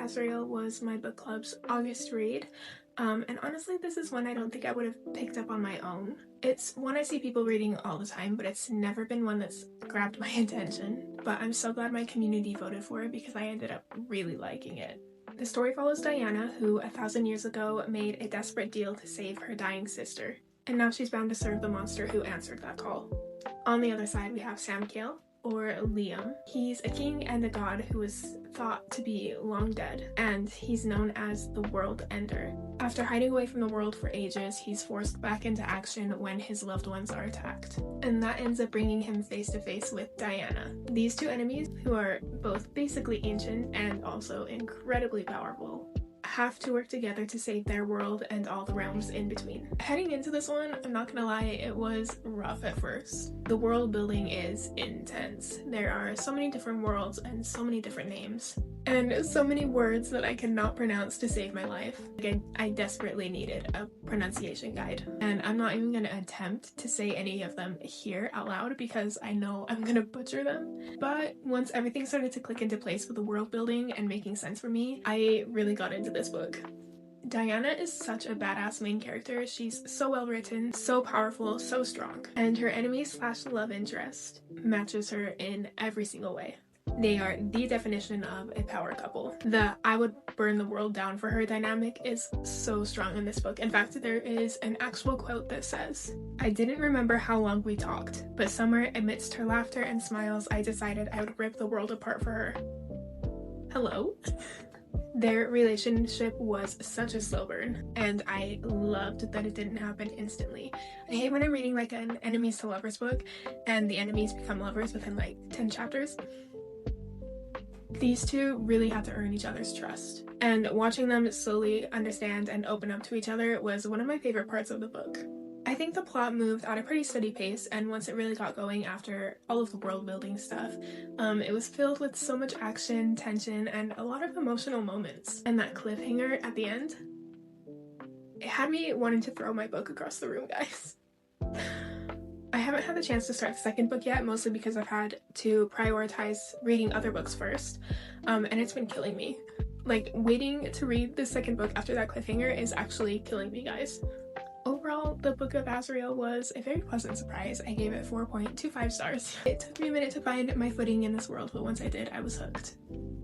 Azrael was my book club's August read, and honestly this is one I don't think I would have picked up on my own. It's one I see people reading all the time, but it's never been one that's grabbed my attention. But I'm so glad my community voted for it because I ended up really liking it. The story follows Diana, who 1,000 years ago made a desperate deal to save her dying sister, and now she's bound to serve the monster who answered that call. On the other side we have Samkiel, or Liam. He's a king and a god who is thought to be long dead, and he's known as the World Ender. After hiding away from the world for ages, he's forced back into action when his loved ones are attacked, and that ends up bringing him face to face with Diana. These two enemies, who are both basically ancient and also incredibly powerful, have to work together to save their world and all the realms in between. Heading into this one, I'm not gonna lie, it was rough at first. The world building is intense. There are so many different worlds and so many different names, and so many words that I cannot pronounce to save my life. I desperately needed a pronunciation guide, and I'm not even gonna attempt to say any of them here out loud because I know I'm gonna butcher them. But once everything started to click into place with the world building and making sense for me, I really got into this book. Diana is such a badass main character. She's so well written, so powerful, so strong, and her enemy slash love interest matches her in every single way. They are the definition of a power couple. The I would burn the world down for her dynamic is so strong in this book. In fact, there is an actual quote that says, "I didn't remember how long we talked, but somewhere amidst her laughter and smiles, I decided I would rip the world apart for her." Hello? Their relationship was such a slow burn, and I loved that it didn't happen instantly. I hate when I'm reading like an enemies to lovers book and the enemies become lovers within like 10 chapters. These two really had to earn each other's trust, and watching them slowly understand and open up to each other was one of my favorite parts of the book. I think the plot moved at a pretty steady pace, and once it really got going after all of the world building stuff, it was filled with so much action, tension, and a lot of emotional moments. And that cliffhanger at the end, it had me wanting to throw my book across the room, guys. I haven't had the chance to start the second book yet, mostly because I've had to prioritize reading other books first, and it's been killing me. Like, waiting to read the second book after that cliffhanger is actually killing me, guys. Overall, the Book of Azrael was a very pleasant surprise. I gave it 4.25 stars. It took me a minute to find my footing in this world, but once I did, I was hooked.